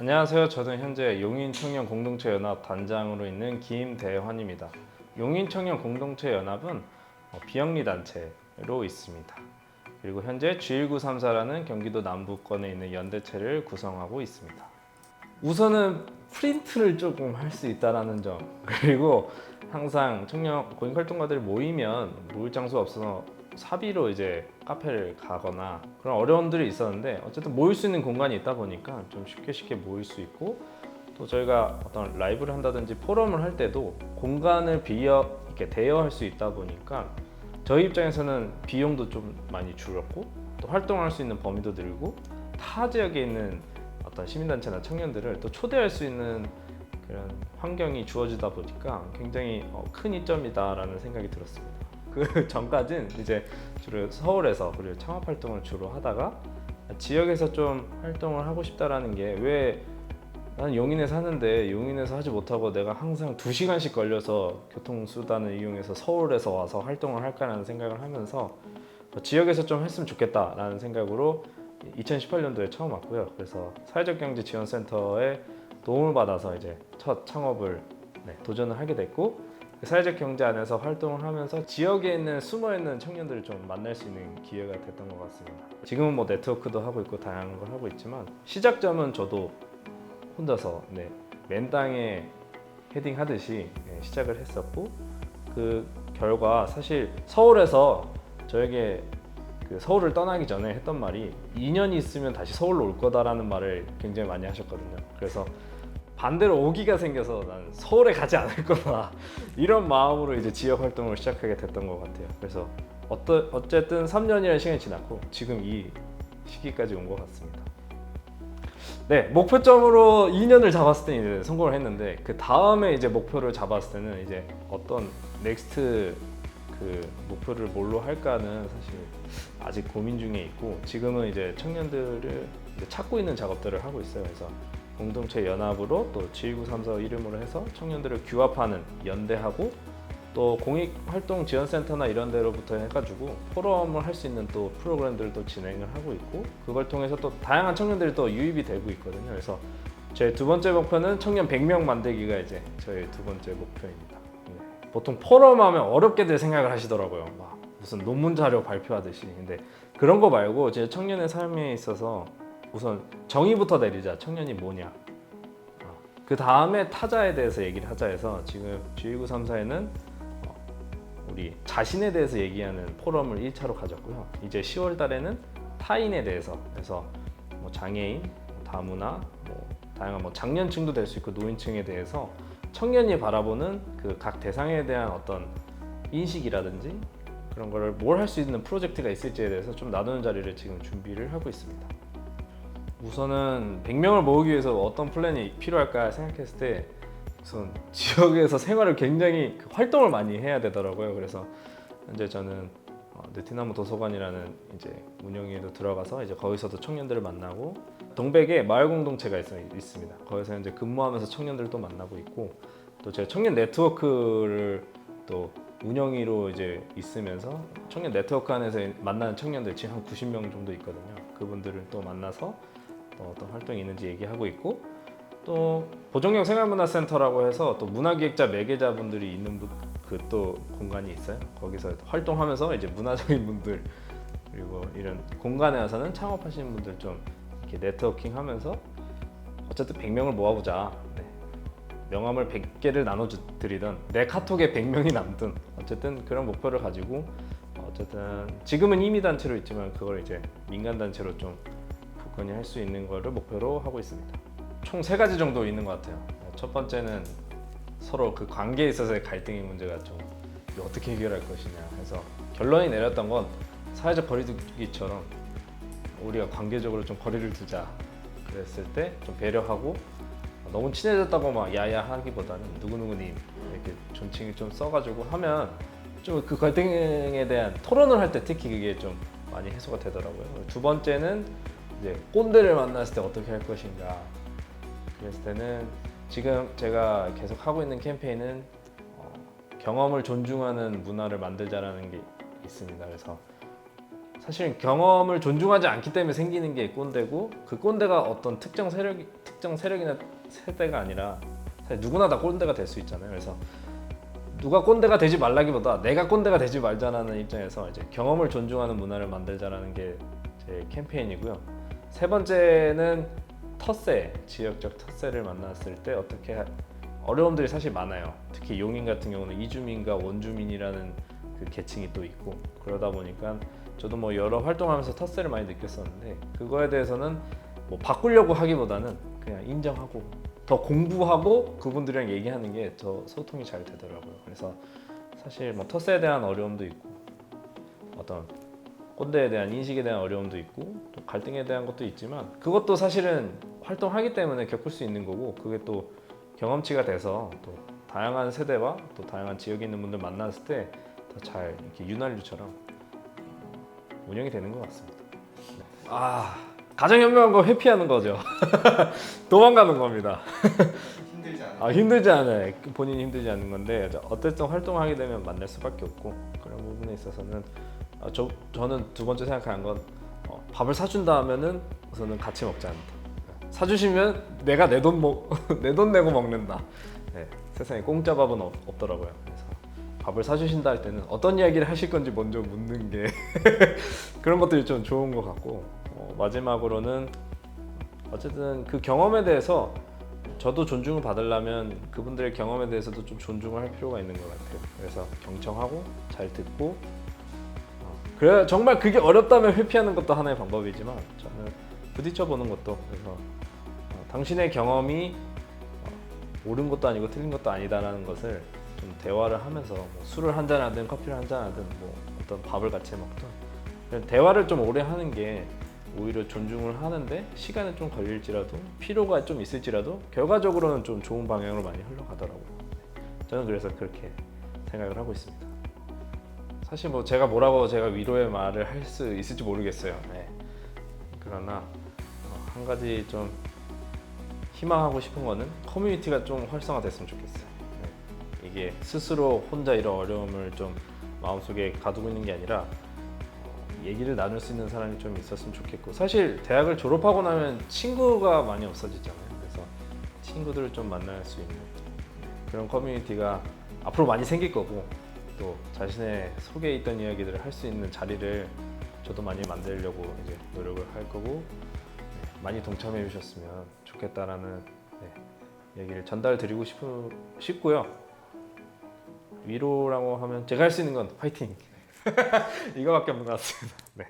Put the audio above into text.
안녕하세요. 저는 현재 용인청년 공동체 연합 단장으로 있는 김대환입니다. 용인청년 공동체 연합은 비영리 단체로 있습니다. 그리고 현재 G1934라는 경기도 남부권에 있는 연대체를 구성하고 있습니다. 우선은 프린트를 조금 할 수 있다는 점, 그리고 항상 청년 공익 활동가들이 모이면 모일 장소가 없어서 사비로 이제 카페를 가거나 그런 어려움들이 있었는데, 어쨌든 모일 수 있는 공간이 있다 보니까 좀 쉽게 모일 수 있고, 또 저희가 어떤 라이브를 한다든지 포럼을 할 때도 공간을 이렇게 대여할 수 있다 보니까 저희 입장에서는 비용도 좀 많이 줄었고, 또 활동할 수 있는 범위도 늘고, 타 지역에 있는 어떤 시민단체나 청년들을 또 초대할 수 있는 그런 환경이 주어지다 보니까 굉장히 큰 이점이다라는 생각이 들었습니다. 그 전까지는 이제 주로 서울에서 그리고 창업 활동을 주로 하다가 지역에서 좀 활동을 하고 싶다라는 게, 왜 나는 용인에 사는데 용인에서 하지 못하고 내가 항상 2시간씩 걸려서 교통수단을 이용해서 서울에서 와서 활동을 할까라는 생각을 하면서 지역에서 좀 했으면 좋겠다라는 생각으로 2018년도에 처음 왔고요. 그래서 사회적 경제 지원센터에 도움을 받아서 이제 첫 창업을 도전을 하게 됐고, 사회적 경제 안에서 활동을 하면서 지역에 있는 숨어있는 청년들을 좀 만날 수 있는 기회가 됐던 것 같습니다. 지금은 뭐 네트워크도 하고 있고 다양한 걸 하고 있지만, 시작점은 저도 혼자서 맨땅에 헤딩하듯이 시작을 했었고, 그 결과 사실 서울에서 저에게 서울을 떠나기 전에 했던 말이 2년이 있으면 다시 서울로 올 거다라는 말을 굉장히 많이 하셨거든요. 그래서 반대로 오기가 생겨서 난 서울에 가지 않을 거다 이런 마음으로 이제 지역 활동을 시작하게 됐던 것 같아요. 그래서 어쨌든 3년이라는 시간이 지났고 지금 이 시기까지 온 것 같습니다. 네, 목표점으로 2년을 잡았을 때 이제 성공을 했는데, 그 다음에 이제 목표를 잡았을 때는 이제 어떤 넥스트 목표를 뭘로 할까는 사실 아직 고민 중에 있고, 지금은 이제 청년들을 이제 찾고 있는 작업들을 하고 있어요. 그래서 공동체 연합으로 또 G1934 이름으로 해서 청년들을 규합하는 연대하고, 또 공익활동 지원센터나 이런 데로부터 해가지고 포럼을 할 수 있는 또 프로그램들도 진행을 하고 있고, 그걸 통해서 또 다양한 청년들이 또 유입이 되고 있거든요. 그래서 제 두 번째 목표는 청년 100명 만들기가 이제 저의 두 번째 목표입니다. 보통 포럼하면 어렵게들 생각을 하시더라고요. 막 무슨 논문 자료 발표하듯이. 근데 그런 거 말고 제 청년의 삶에 있어서 우선 정의부터 내리자. 청년이 뭐냐. 그 다음에 타자에 대해서 얘기를 하자 해서 지금 G1934에는 우리 자신에 대해서 얘기하는 포럼을 1차로 가졌고요. 이제 10월 달에는 타인에 대해서, 그래서 뭐 장애인, 다문화, 다양한 장년층도 될 수 있고 노인층에 대해서 청년이 바라보는 그 각 대상에 대한 어떤 인식이라든지 그런 거를 뭘 할 수 있는 프로젝트가 있을지에 대해서 좀 나누는 자리를 지금 준비를 하고 있습니다. 우선은 100명을 모으기 위해서 어떤 플랜이 필요할까 생각했을 때, 우선 지역에서 생활을 굉장히 활동을 많이 해야 되더라고요. 그래서 현재 저는 느티나무 도서관이라는 이제 운영위에도 들어가서 이제 거기서도 청년들을 만나고, 동백에 마을 공동체가 있습니다. 거기서 이제 근무하면서 청년들도 만나고 있고, 또 제가 청년 네트워크를 또 운영위로 이제 있으면서 청년 네트워크 안에서 만나는 청년들 지금 한 90명 정도 있거든요. 그분들을 또 만나서 또 어떤 활동이 있는지 얘기하고 있고, 또 보정역 생활문화센터라고 해서 또 문화기획자 매개자분들이 있는 또 공간이 있어요. 거기서 활동하면서 이제 문화적인 분들, 그리고 이런 공간에 와서는 창업하시는 분들 좀 이렇게 네트워킹하면서 어쨌든 100명을 모아보자. 명함을 100개를 나눠드리던 내 카톡에 100명이 남든 어쨌든 그런 목표를 가지고, 어쨌든 지금은 임의단체로 있지만 그걸 이제 민간단체로 좀 굳건히 할 수 있는 거를 목표로 하고 있습니다. 총 3가지 정도 있는 것 같아요. 첫 번째는 서로 그 관계에 있어서의 갈등의 문제가 좀 어떻게 해결할 것이냐 해서 결론이 내렸던 건, 사회적 거리두기처럼 우리가 관계적으로 좀 거리를 두자. 그랬을 때 좀 배려하고, 너무 친해졌다고 막 야야 하기보다는 누구누구님 이렇게 존칭을 좀 써가지고 하면 좀 그 갈등에 대한 토론을 할 때 특히 그게 좀 많이 해소가 되더라고요. 두 번째는 이제 꼰대를 만났을 때 어떻게 할 것인가. 그랬을 때는 지금 제가 계속 하고 있는 캠페인은 경험을 존중하는 문화를 만들자라는 게 있습니다. 그래서 사실 경험을 존중하지 않기 때문에 생기는 게 꼰대고 그 꼰대가 어떤 특정 세력이나 세대가 아니라 사실 누구나 다 꼰대가 될 수 있잖아요. 그래서 누가 꼰대가 되지 말라기보다 내가 꼰대가 되지 말자라는 입장에서 이제 경험을 존중하는 문화를 만들자라는 게 제 캠페인이고요. 세 번째는 텃세, 지역적 텃세를 만났을 때 어떻게 어려움들이 사실 많아요. 특히 용인 같은 경우는 이주민과 원주민이라는 그 계층이 또 있고 그러다 보니까 저도 뭐 여러 활동하면서 텃세를 많이 느꼈었는데 그거에 대해서는 뭐 바꾸려고 하기보다는 그냥 인정하고 더 공부하고 그분들이랑 얘기하는 게 더 소통이 잘 되더라고요. 그래서 사실 뭐 텃세에 대한 어려움도 있고 어떤 꼰대에 대한 인식에 대한 어려움도 있고 또 갈등에 대한 것도 있지만 그것도 사실은 활동하기 때문에 겪을 수 있는 거고 그게 또 경험치가 돼서 또 다양한 세대와 또 다양한 지역에 있는 분들 만났을 때 더 잘 이렇게 윤활유처럼 운영이 되는 것 같습니다. 가장 현명한 거 회피하는 거죠. 도망가는 겁니다. 힘들지 않아요? 힘들지 않아요. 본인이 힘들지 않은 건데 어쨌든 활동하게 되면 만날 수밖에 없고 그런 부분에 있어서는 저는 두 번째 생각하는 건 밥을 사준다 하면은 우선은 같이 먹지 않는다. 사주시면 내가 내 돈 내고 먹는다. 네, 세상에 공짜 밥은 없더라고요. 그래서 밥을 사주신다 할 때는 어떤 이야기를 하실 건지 먼저 묻는 게 그런 것들이 좀 좋은 것 같고 마지막으로는 어쨌든 그 경험에 대해서 저도 존중을 받으려면 그분들의 경험에 대해서도 좀 존중을 할 필요가 있는 것 같아요. 그래서 경청하고 잘 듣고 그래 정말 그게 어렵다면 회피하는 것도 하나의 방법이지만 저는 부딪혀 보는 것도 그래서 당신의 경험이 옳은 것도 아니고 틀린 것도 아니다라는 것을 좀 대화를 하면서 뭐 술을 한잔 하든 커피를 한잔 하든 뭐 어떤 밥을 같이 먹든 대화를 좀 오래 하는 게 오히려 존중을 하는데 시간은 좀 걸릴지라도 필요가 좀 있을지라도 결과적으로는 좀 좋은 방향으로 많이 흘러가더라고요. 저는 그래서 그렇게 생각을 하고 있습니다. 사실 뭐 제가 뭐라고 제가 위로의 말을 할 수 있을지 모르겠어요. 네. 그러나 한 가지 좀 희망하고 싶은 거는 커뮤니티가 좀 활성화됐으면 좋겠어요. 네. 이게 스스로 혼자 이런 어려움을 좀 마음속에 가두고 있는 게 아니라 얘기를 나눌 수 있는 사람이 좀 있었으면 좋겠고 사실 대학을 졸업하고 나면 친구가 많이 없어지잖아요. 그래서 친구들을 좀 만날 수 있는 그런 커뮤니티가 앞으로 많이 생길 거고 또 자신의 속에 있던 이야기들을 할 수 있는 자리를 저도 많이 만들려고 이제 노력을 할 거고 많이 동참해 주셨으면 좋겠다라는 얘기를 전달드리고 싶고요. 위로라고 하면 제가 할 수 있는 건 파이팅! 이거밖에 없는 것 같습니다. 네.